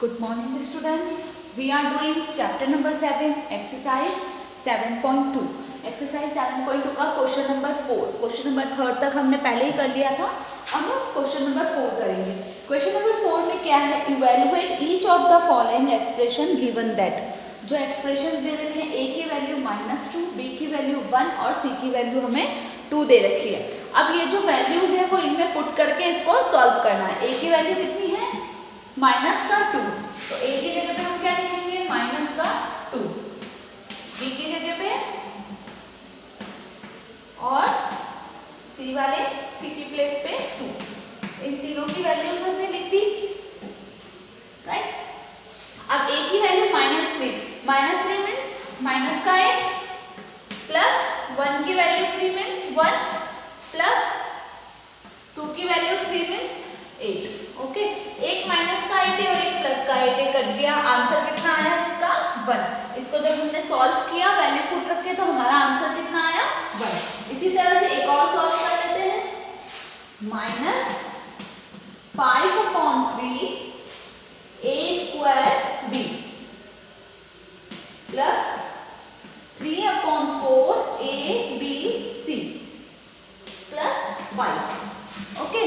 Good morning students. We are doing chapter number 7 exercise 7.2. Exercise 7.2 का question number 4. Question number 3 तक हमने पहले ही कर लिया था. अब हम क्वेश्चन नंबर 4 करेंगे. क्वेश्चन नंबर 4 में क्या है? Evaluate each of the following expression given that. जो एक्सप्रेशंस दे रखे हैं, ए की वैल्यू -2, बी की वैल्यू 1 और सी की वैल्यू हमें 2 दे रखी है. अब ये जो वैल्यूज है वो इनमें पुट करके इसको सॉल्व करना है. ए की वैल्यू कितनी है? -2. तो ए की जगह पे हम क्या लिखेंगे? -2. बी की जगह पे और सी की प्लेस पे 2. इन तीनों की वैल्यूज हमने लिख दी, राइट. अब ए की वैल्यू -3. -3 मीन्स माइनस का 8 प्लस 1 की वैल्यू 3 मीन्स 1 प्लस 2 की वैल्यू 3 मीन्स 8. ओके, एक माइनस का 8 है और एक प्लस का 8 है, कट गया. आंसर कितना आया इसका? 1. इसको जब हमने सॉल्व किया, वैल्यू पुट रखे, तो हमारा आंसर कितना आया? 1. इसी तरह से एक और सॉल्व कर लेते हैं. -5/3 a² b plus 3/4 abc plus 5. Okay,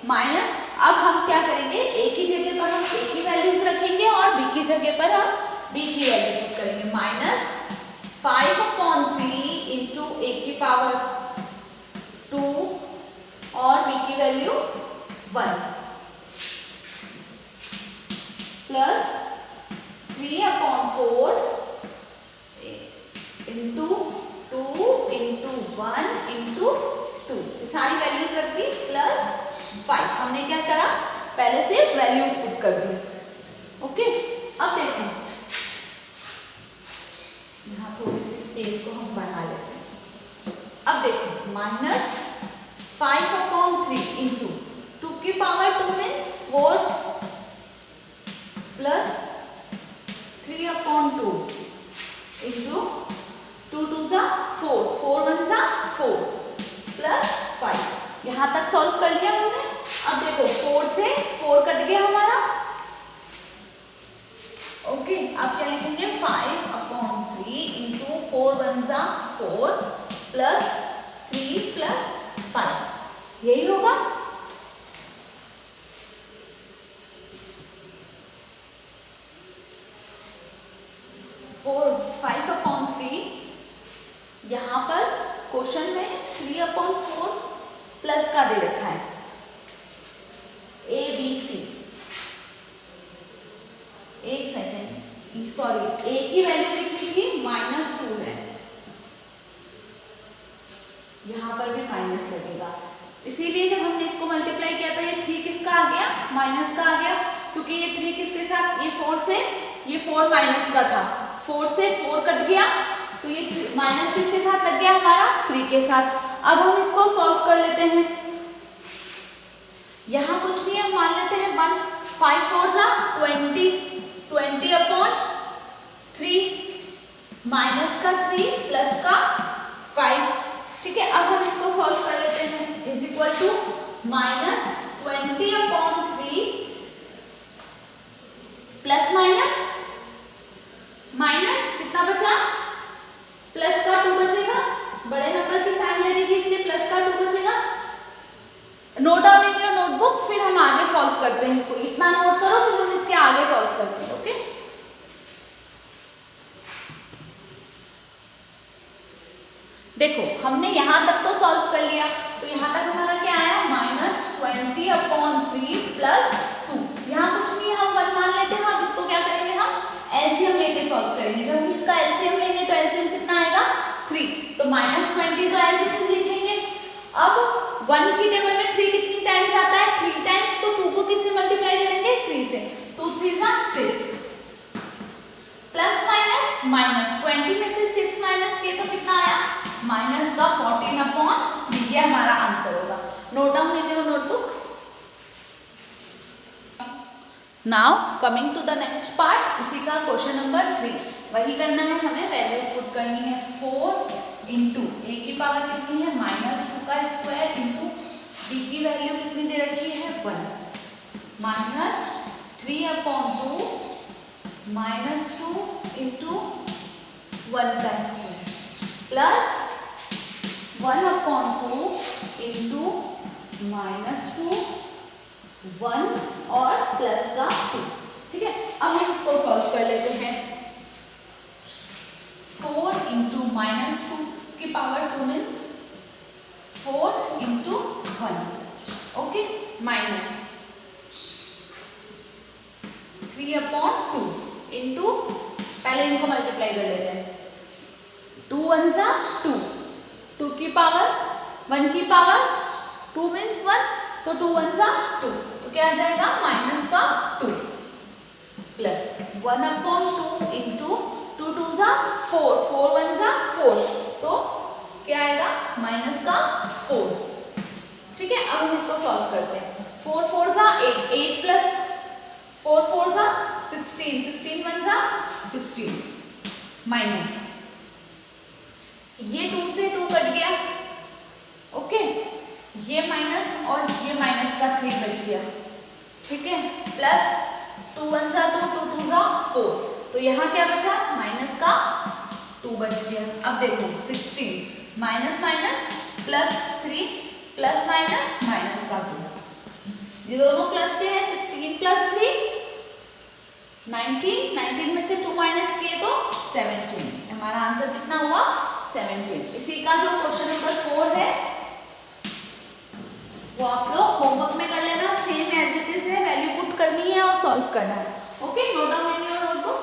minus. अब हम क्या करेंगे? ए की जगह पर हम ए की वैल्यूज रखेंगे और बी की जगह पर हम बी की वैल्यू पुट करेंगे. -5/3 इंटू ए की पावर 2 और बी की value 1 plus 3/4 into 2 into 1 into 2. सारी वैल्यूज रख दी प्लस 5. हमने क्या करा? पहले से वैल्यूज पुट कर दी. ओके, अब देखें, यहाँ थोड़ी सी स्पेस को हम बढ़ा लेते हैं. अब देखो, -5/3 इंटू 2 की पावर 2 मीन्स 4 प्लस 3/2 इंटू 2 2 जा 4, 4 1 जा 4 प्लस 5. यहाँ तक सॉल्व कर लिया हमने. अब देखो, 4 से 4 कट गया हमारा. ओके, अब क्या लिखेंगे? 5/3 इंटू 4 1 जा 4 प्लस 3 प्लस 5. यही होगा. फोर 5/3 यहाँ पर क्वेश्चन में 3/4 प्लस का दे रखा है. A B C. एक सेकेंड, सॉरी, ए की वैल्यू कितनी थी? -2 है. यहाँ पर भी माइनस लगेगा, इसीलिए जब हमने इसको मल्टीप्लाई किया तो ये 3 किसका आ गया? माइनस का आ गया. क्योंकि ये 3 किसके साथ? ये 4 से, ये 4 माइनस का था. 4 से 4 कट गया, तो ये माइनस किसके साथ लग गया? हमारा 3 के साथ. अब हम इसको सॉल्व कर लेते हैं. यहाँ कुछ नहीं है, मान लेते हैं 1. 5 4 जा 20, 20/3 माइनस का 3 प्लस का 5. ठीक है, अब हम इसको सॉल्व कर लेते हैं. Is equal to -20/3 plus minus कितना बचा? प्लस का 2 बचेगा. बड़े नंबर की साइन लगेगी, इसलिए प्लस का 2 बचेगा. Note down in your notebook, फिर हम आगे सॉल्व करते हैं. इसको इतना नोट करो, फिर हम इसके आगे सॉल्व करते हैं. ओके, देखो, हमने यहाँ तक तो सॉल्व कर लिया. तो यहाँ तक हमारा क्या आया? -20/3 प्लस 2. यहाँ कुछ नहीं है, हम 1 मान लेते हैं. अब इसको क्या करेंगे? हम एलसीएम लेके सॉल्व करेंगे. जब हम इसका एलसीएम लेंगे तो एलसीएम कितना आएगा? 3. तो -20 तो एज इट इज लिखेंगे. अब 1 की टेबल में 3 कितनी टाइम्स आता है? 3 टाइम्स. तो 2 को किससे मल्टीप्लाई करेंगे? 3 से. 2 3 जा 6 प्लस माइनस 20 में से 6 माइनस किए तो कितना आया? माइनस का 14/3. ये हमारा आंसर होगा. Note down in your notebook. Now coming to the next part, इसी का क्वेश्चन नंबर 3. वही करना है हमें, वैल्यूज पुट करनी है. 4 इंटू ए की पावर कितनी है? -2 का स्क्वायर इंटू बी की वैल्यू कितनी दे रखी है? 1 -3/2 -2 इंटू 1 का स्क्वायर प्लस 1/2 इंटू -2 1 और प्लस का 2। ठीक है, अब हम इसको सॉल्व कर लेते हैं। 4 इंटू -2 की power 2 means 4 into 1, okay, minus 3/2 into, पहले इनको मल्टीप्लाई कर लेते हैं। 2 1 जा 2, 2 की पावर 1 की पावर 2 मीन्स 1, तो 2 1 जा 2, तो क्या आ जाएगा माइनस का 2 प्लस 1/2 इंटू 2 2 जा 4, 4 1 जा 4, तो क्या आएगा माइनस का 4। ठीक है, अब हम इसको सॉल्व करते हैं। 4 4 जा 8, 8 प्लस 4 4 जा 16, 16 1 जा 16 माइनस, ये 2 से 2 कट गया, ओके, ये माइनस और ये माइनस का 3 बच गया। ठीक है, प्लस 2 1 जा 2, 2 2 जा 4, तो यहाँ क्या बचा माइनस का 2 बच गया। अब देखो 16 minus minus plus 3 plus minus minus का 2, ये दोनों प्लस के हैं। 16 प्लस 3 19, 19 में से 2 माइनस किए तो 17, हमारा आंसर कितना हुआ 17। इसी का जो क्वेश्चन नंबर 4 है वो आप लोग होमवर्क में कर लेना, सेम एज इट इज है, वैल्यू पुट करनी है और सॉल्व करना है। Okay, note down in your notebook.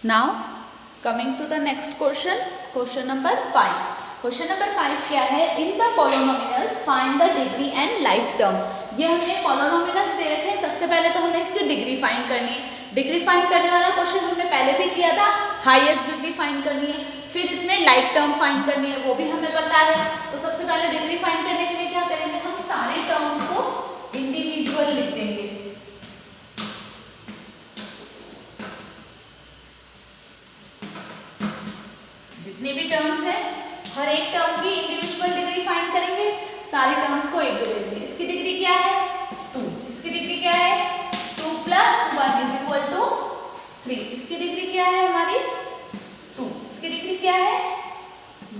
Now coming to the next question, question number 5। Question number 5 क्या है, in the polynomials find the degree and like term. ये हमें पॉलिनोमियल्स दे रखे हैं, सबसे पहले तो हमें इसकी डिग्री फाइंड करनी है। डिग्री फाइंड करने वाला क्वेश्चन हमने पहले भी किया था, हाईएस्ट डिग्री फाइंड करनी है, फिर इसमें लाइक टर्म फाइंड करनी है, वो भी हमें पता है। तो सबसे पहले डिग्री फाइंड करने के लिए क्या करेंगे, हम सारे टर्म्स को इंडिविजुअल लिख देंगे। जितने भी टर्म्स है हर एक टर्म की इंडिविजुअल डिग्री फाइंड करेंगे, सारे टर्म्स को एक जगह लेंगे। इसकी डिग्री क्या है 2, इसकी डिग्री क्या है 2 + 1 = 3, इसकी डिग्री क्या है हमारी 2, इसकी डिग्री क्या है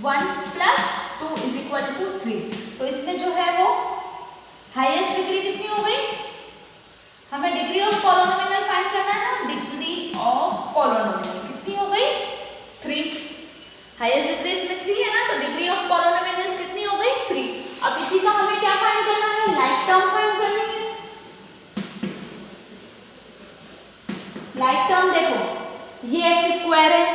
1 + 2 = 3। तो इसमें जो है वो हाईएस्ट डिग्री कितनी हो गई, हमें डिग्री ऑफ पॉलिनोमियल फाइंड करना है ना, डिग्री ऑफ पॉलिनोमियल कितनी हो गई 3। हाईएस्ट डिग्री इसमें 3 है ना, तो डिग्री ऑफ पॉलिनोमियल्स कितनी हो गई 3। अब इसी का हमें क्या फाइंड करना है, लाइक टर्म फाइंड करनी है। लाइक टर्म देखो, ये x² है,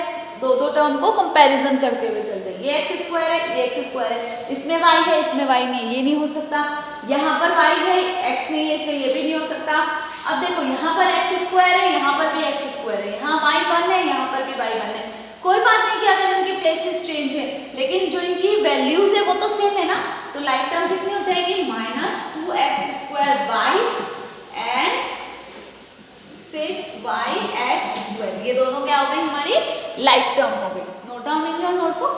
दो टर्म को कंपैरिजन करते हुए चलते हैं। ये x² है, ये x² है, इसमें y है, इसमें y नहीं, ये नहीं हो सकता। यहाँ पर y है, x नहीं है, इसलिए ये भी नहीं हो सकता। अब देखो यहाँ पर x² है, यहाँ पर भी x² है, यहाँ y1 है, यहाँ पर भी y1 है। कोई बात नहीं कि अगर इनकी प्लेसेस चेंज है, लेकिन जो इनकी वैल्यूज है वो तो सेम है ना, तो लाइक टर्म कितनी हो जाएगी -2x² y एंड 6yx²। ये दोनों क्या हो गई हमारी लाइक टर्म हो गई। Note down in your notebook.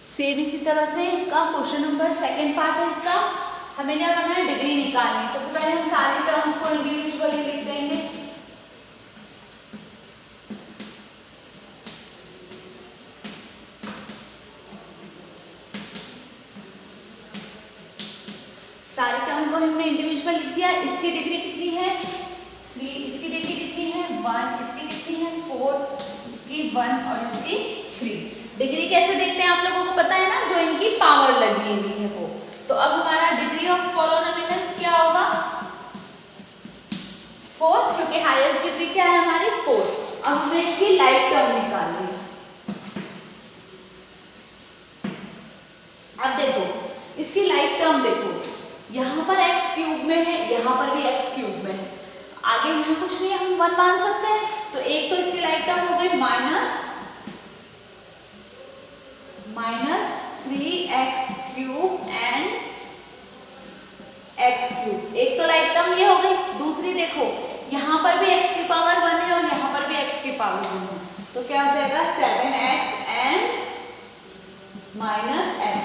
Same इसी तरह से इसका क्वेश्चन नंबर 2 पार्ट है, इसका हमें क्या करना है, डिग्री निकालनी है। सबसे पहले हम सारे टर्म्स को इंडिविजुअली लिख देंगे। सारे टर्म को हमने इंडिविजुअल लिख दिया। इसकी डिग्री कितनी है 3, इसकी डिग्री कितनी है 1, इसकी कितनी है 4, इसकी 1 और इसकी 3। डिग्री कैसे देखते हैं आप लोगों को पता है ना, जो इनकी पावर लगी हुई है वो। तो अब हमारा डिग्री ऑफ पॉलिनोमियल्स क्या होगा 4, क्योंकि हाईएस्ट डिग्री क्या है हमारी 4। अब हमें इसकी लाइक टर्म निकालनी है। अब देखो इसकी लाइक टर्म देखो, यहाँ पर x³ में है, यहाँ पर भी x³ में है, आगे यहाँ कुछ नहीं, हम 1 मान सकते हैं। तो एक तो इसकी लाइक टर्म हो गई -3x³ एंड x³। एक तो लाइक टर्म ये हो गई। दूसरी देखो यहाँ पर भी x की पावर 1 है और यहाँ पर भी x की पावर 1 है, तो क्या हो जाएगा 7x एंड -x।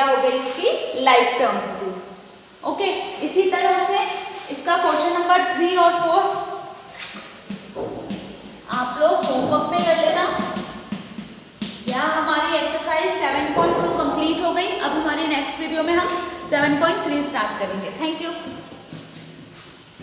क्या हो गई, इसकी लाइक टर्म हो गई। ओके, इसी तरह से इसका क्वेश्चन नंबर 3 और 4 आप लोग होमवर्क में कर लेना। यहाँ हमारी एक्सरसाइज 7.2 कंप्लीट हो गई। अब हमारी नेक्स्ट वीडियो में हम 7.3 स्टार्ट करेंगे। Thank you.